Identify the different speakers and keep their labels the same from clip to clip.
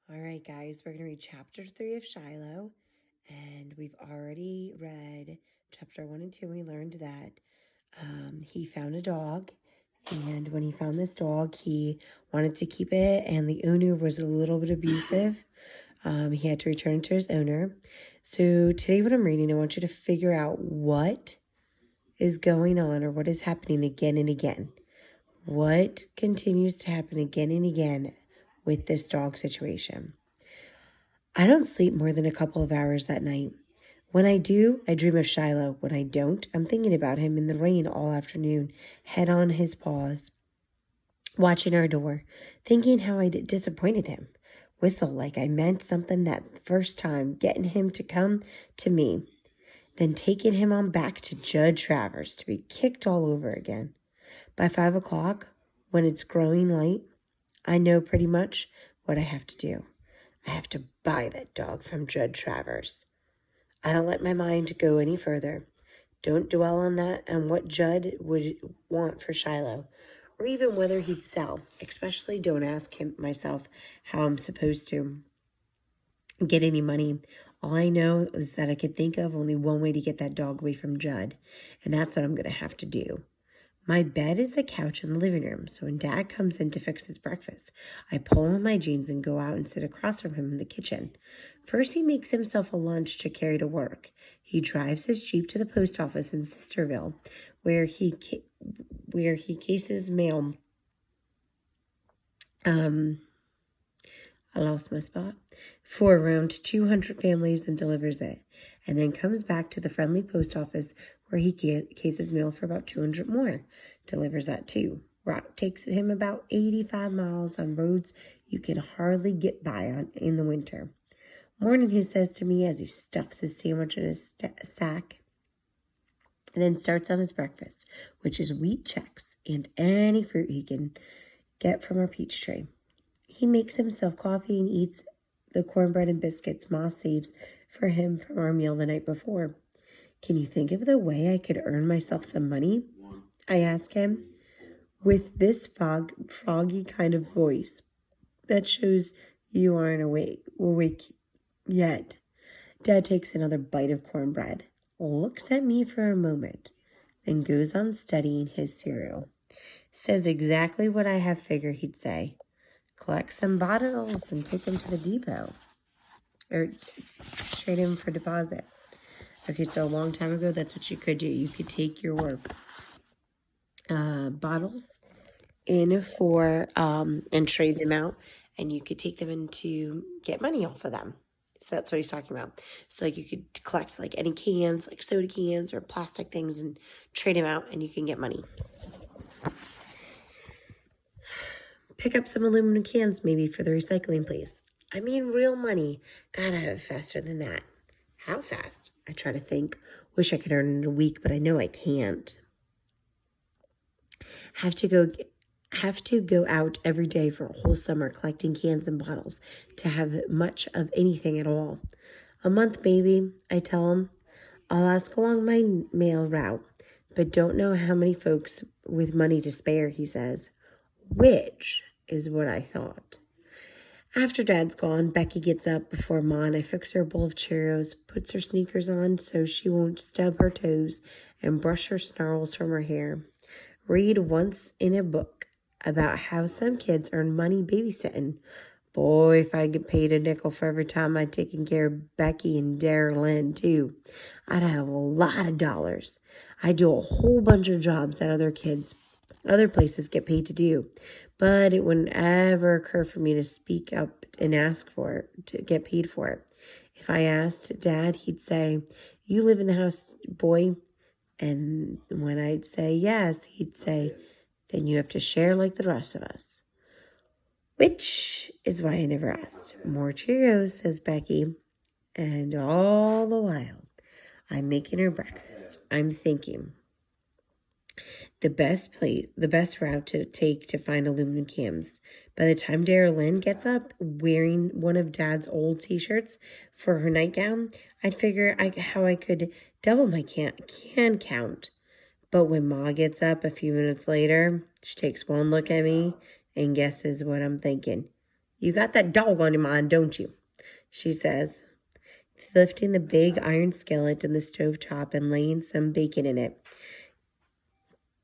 Speaker 1: All right, guys, we're going to read chapter 3 of Shiloh, and we've already read chapter 1 and 2. We learned that he found a dog, and when he found this dog, he wanted to keep it, and the owner was a little bit abusive. He had to return it to his owner. So today what I'm reading, I want you to figure out what is going on or what is happening again and again. What continues to happen again and again with this dog situation? I don't sleep more than a couple of hours that night. When I do, I dream of Shiloh. When I don't, I'm thinking about him in the rain all afternoon, head on his paws, watching our door, thinking how I disappointed him. Whistle like I meant something that first time, getting him to come to me, then taking him on back to Judge Travers to be kicked all over again. By 5 o'clock, when it's growing light, I know pretty much what I have to do. I have to buy that dog from Judge Travers. I don't let my mind go any further. Don't dwell on that and what Judd would want for Shiloh, or even whether he'd sell. Especially don't ask myself how I'm supposed to get any money. All I know is that I could think of only one way to get that dog away from Judd, and that's what I'm going to have to do. My bed is the couch in the living room, so when Dad comes in to fix his breakfast, I pull on my jeans and go out and sit across from him in the kitchen. First, he makes himself a lunch to carry to work. He drives his Jeep to the post office in Sisterville, where he cases mail. I lost my spot. For around 200 families and delivers it, and then comes back to the friendly post office where he cases mail for about 200 more, delivers that too. Route takes him about 85 miles on roads you can hardly get by on in the winter. Morning, he says to me as he stuffs his sandwich in his sack and then starts on his breakfast, which is wheat checks and any fruit he can get from our peach tree. He makes himself coffee and eats the cornbread and biscuits Ma saves for him from our meal the night before. Can you think of the way I could earn myself some money? I ask him with this froggy kind of voice that shows you aren't awake yet. Dad takes another bite of cornbread, looks at me for a moment, then goes on studying his cereal. Says exactly what I have figured he'd say. Collect some bottles and take them to the depot. Or trade them for deposit. Okay, so a long time ago, that's what you could do. You could take your bottles in for, and trade them out. And you could take them in to get money off of them. So that's what he's talking about. So like you could collect like any cans, like soda cans or plastic things and trade them out and you can get money. Pick up some aluminum cans maybe for the recycling place. I mean real money. Gotta have it faster than that. How fast? I try to think. Wish I could earn it in a week, but I know I can't. Have to go out every day for a whole summer collecting cans and bottles to have much of anything at all. A month, maybe, I tell him. I'll ask along my mail route, but don't know how many folks with money to spare, he says. Which is what I thought. After Dad's gone, Becky gets up before Ma and I fix her a bowl of Cheerios, puts her sneakers on so she won't stub her toes, and brush her snarls from her hair. Read once in a book about how some kids earn money babysitting. Boy, if I get paid a nickel for every time I'd taken care of Becky and Darylyn, too, I'd have a lot of dollars. I'd do a whole bunch of jobs that other places get paid to do. But it wouldn't ever occur for me to speak up and ask for it, to get paid for it. If I asked Dad, he'd say, "You live in the house, boy." And when I'd say yes, he'd say, "Then you have to share like the rest of us." Which is why I never asked. More Cheerios, says Becky. And all the while, I'm making her breakfast. I'm thinking, the best route to take to find aluminum cans. By the time Darylyn gets up, wearing one of Dad's old t-shirts for her nightgown, I'd figure how I could double my can count. But when Ma gets up a few minutes later, she takes one look at me and guesses what I'm thinking. You got that dog on your mind, don't you? She says, lifting the big iron skillet in the stove top and laying some bacon in it.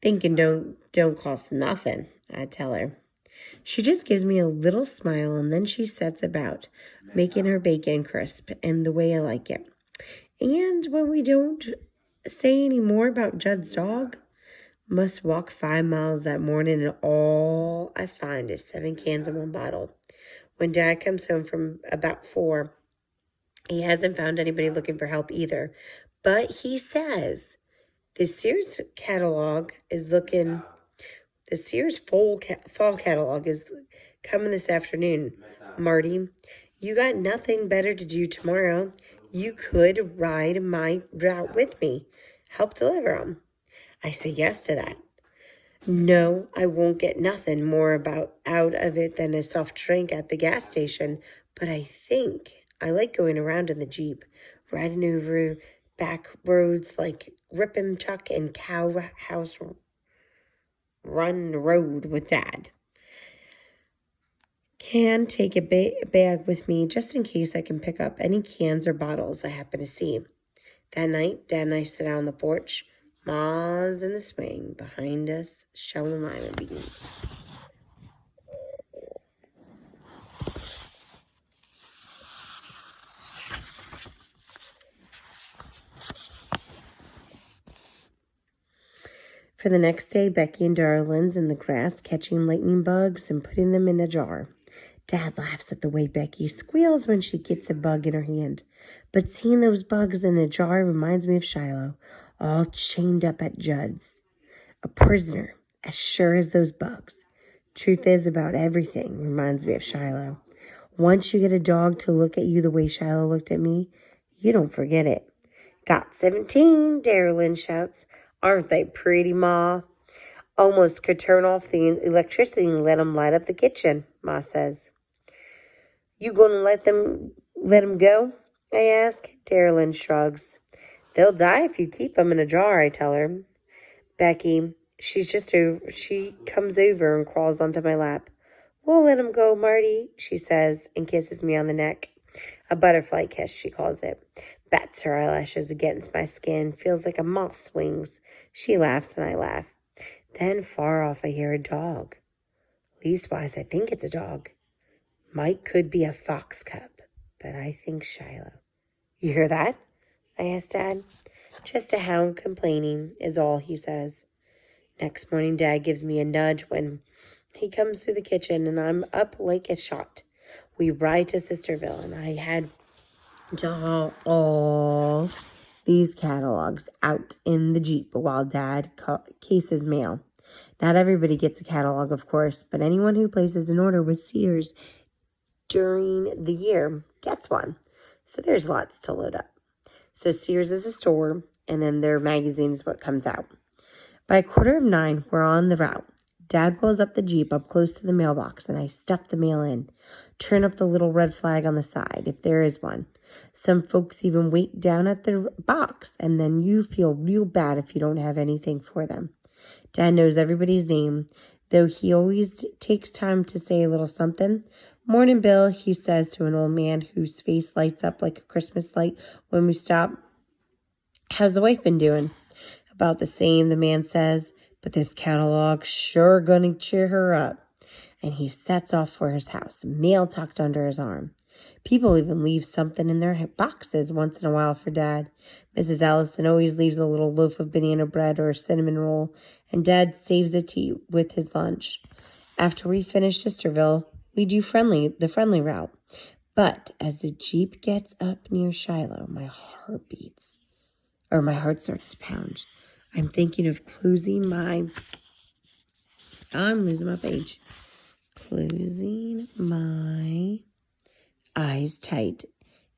Speaker 1: Thinking don't cost nothing, I tell her. She just gives me a little smile, and then she sets about making her bacon crisp and the way I like it. And when we don't say any more about Judd's dog, must walk 5 miles that morning, and all I find is 7 cans and 1 bottle. When Dad comes home from about 4, he hasn't found anybody looking for help either. But he says the Sears catalog is looking... The Sears fall catalog is coming this afternoon. Marty, you got nothing better to do tomorrow. You could ride my route with me. Help deliver them. I say yes to that. No, I won't get nothing more out of it than a soft drink at the gas station, but I think I like going around in the Jeep, riding over back roads like Rip'em Chuck and Cow House Run Road with Dad. Can take a bag with me just in case I can pick up any cans or bottles I happen to see. That night, Dad and I sit out on the porch. Ma's in the swing. Behind us, shelling lima beans. For the next day, Becky and Darlin's in the grass catching lightning bugs and putting them in a jar. Dad laughs at the way Becky squeals when she gets a bug in her hand. But seeing those bugs in a jar reminds me of Shiloh, all chained up at Judd's. A prisoner, as sure as those bugs. Truth is about everything reminds me of Shiloh. Once you get a dog to look at you the way Shiloh looked at me, you don't forget it. Got 17, Darylyn shouts. Aren't they pretty, Ma? Almost could turn off the electricity and let them light up the kitchen, Ma says. You gonna let them go? I ask. Darylyn shrugs. They'll die if you keep them in a jar, I tell her. Becky, she comes over and crawls onto my lap. We'll let them go, Marty, she says, and kisses me on the neck. A butterfly kiss, she calls it. Bats her eyelashes against my skin. Feels like a moth's wings. She laughs and I laugh. Then far off I hear a dog. Leastwise, I think it's a dog. Mike could be a fox cub, but I think Shiloh. You hear that? I asked Dad. Just a hound complaining is all he says. Next morning, Dad gives me a nudge when he comes through the kitchen, and I'm up like a shot. We ride to Sisterville, and I had all these catalogs out in the Jeep while Dad cases mail. Not everybody gets a catalog, of course, but anyone who places an order with Sears during the year gets one. So there's lots to load up. So Sears is a store, and then their magazine is what comes out. By 9:15, we're on the route. Dad pulls up the Jeep up close to the mailbox, and I stuff the mail in. Turn up the little red flag on the side, if there is one. Some folks even wait down at the box, and then you feel real bad if you don't have anything for them. Dad knows everybody's name, though he always takes time to say a little something. Morning, Bill, he says to an old man whose face lights up like a Christmas light when we stop. How's the wife been doing? About the same, the man says, but this catalog sure gonna cheer her up. And he sets off for his house, mail tucked under his arm. People even leave something in their boxes once in a while for Dad. Mrs. Allison always leaves a little loaf of banana bread or a cinnamon roll, and Dad saves it with his lunch. After we finish Sisterville, we do the friendly route. But as the Jeep gets up near Shiloh, my heart starts to pound. I'm thinking of closing my eyes tight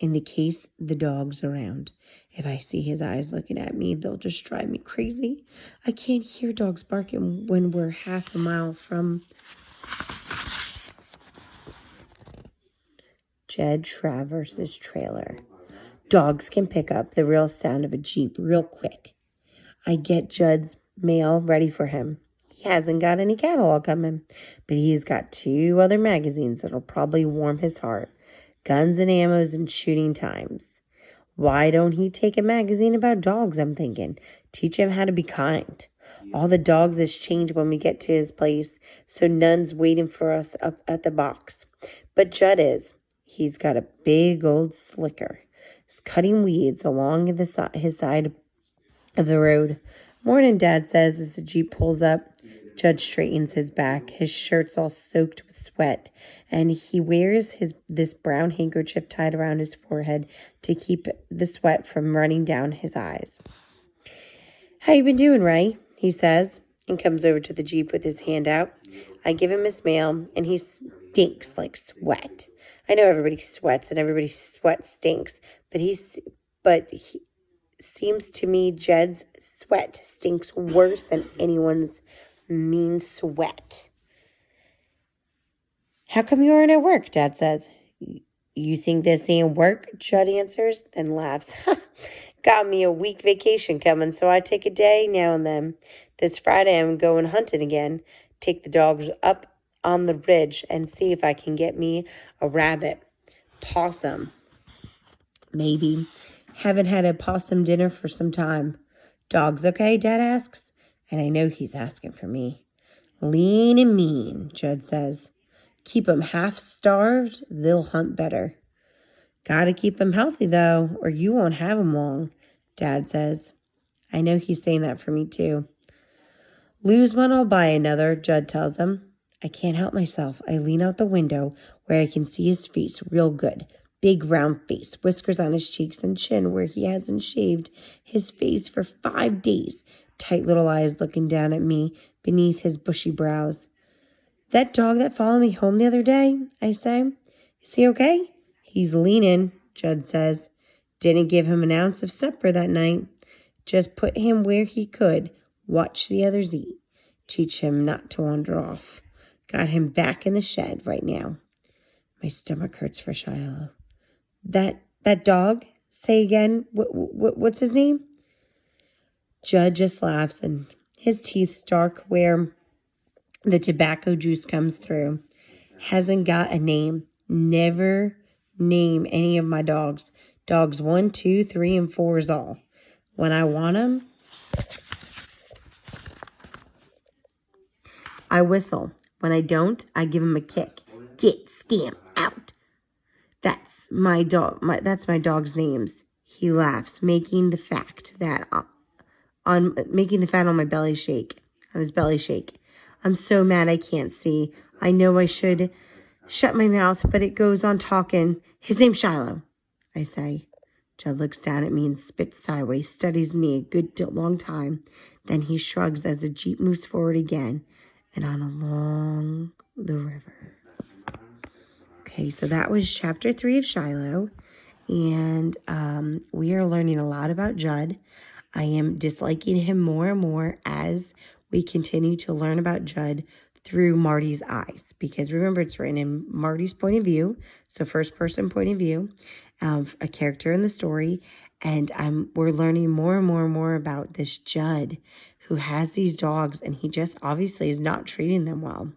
Speaker 1: in the case the dog's around. If I see his eyes looking at me, they'll just drive me crazy. I can't hear dogs barking when we're half a mile from Jed Traverse's trailer. Dogs can pick up the real sound of a Jeep real quick. I get Judd's mail ready for him. He hasn't got any catalog coming, but he's got 2 other magazines that'll probably warm his heart. Guns and Ammos and Shooting Times. Why don't he take a magazine about dogs, I'm thinking. Teach him how to be kind. All the dogs is chained when we get to his place, so none's waiting for us up at the box. But Judd is. He's got a big old slicker. He's cutting weeds along his side of the road. Morning, Dad says as the Jeep pulls up. Judd straightens his back. His shirt's all soaked with sweat, and he wears this brown handkerchief tied around his forehead to keep the sweat from running down his eyes. How you been doing, Ray? He says, and comes over to the Jeep with his hand out. I give him his mail, and he stinks like sweat. I know everybody sweats, and everybody's sweat stinks, but he seems to me Jed's sweat stinks worse than anyone's mean sweat. How come you aren't at work? Dad says. You think this ain't work? Judd answers, then laughs. Got me a week vacation coming, so I take a day now and then. This Friday I'm going hunting again. Take the dogs up on the ridge and see if I can get me a rabbit. Possum. Maybe. Haven't had a possum dinner for some time. Dogs okay? Dad asks. And I know he's asking for me. Lean and mean, Judd says. Keep 'em half-starved, they'll hunt better. Gotta keep 'em healthy, though, or you won't have 'em long, Dad says. I know he's saying that for me, too. Lose one, I'll buy another, Judd tells him. I can't help myself. I lean out the window where I can see his face real good. Big round face, whiskers on his cheeks and chin where he hasn't shaved his face for 5 days. Tight little eyes looking down at me beneath his bushy brows. That dog that followed me home the other day, I say. Is he okay? He's leaning, Judd says. Didn't give him an ounce of supper that night. Just put him where he could. Watch the others eat. Teach him not to wander off. Got him back in the shed right now. My stomach hurts for Shiloh. That dog? Say again. What's his name? Judd just laughs, and his teeth dark where the tobacco juice comes through. Hasn't got a name. Never name any of my dogs. Dogs 1, 2, 3, and 4 is all. When I want them, I whistle. When I don't, I give him a kick. Get, scamp, out. That's my dog's names. He laughs, making the fat on my belly shake. On his belly shake. I'm so mad I can't see. I know I should shut my mouth, but it goes on talking. His name's Shiloh, I say. Judd looks down at me and spits sideways, studies me a good long time. Then he shrugs as the Jeep moves forward again and on along the river. Okay, so that was chapter 3 of Shiloh, and we are learning a lot about Judd. I am disliking him more and more as we continue to learn about Judd through Marty's eyes, because remember, it's written in Marty's point of view, so first-person point of view of a character in the story, and we're learning more and more and more about this Judd who has these dogs, and he just obviously is not treating them well.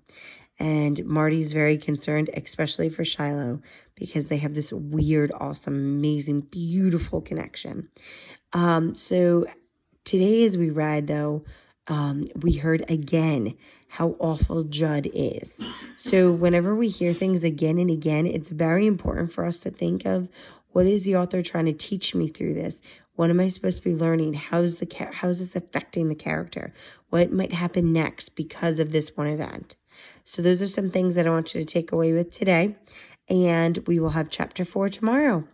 Speaker 1: And Marty's very concerned, especially for Shiloh, because they have this weird, awesome, amazing, beautiful connection. So today as we read, though, we heard again how awful Judd is. So whenever we hear things again and again, it's very important for us to think of, what is the author trying to teach me through this? What am I supposed to be learning? How is this affecting the character? What might happen next because of this one event? So those are some things that I want you to take away with today. And we will have chapter 4 tomorrow.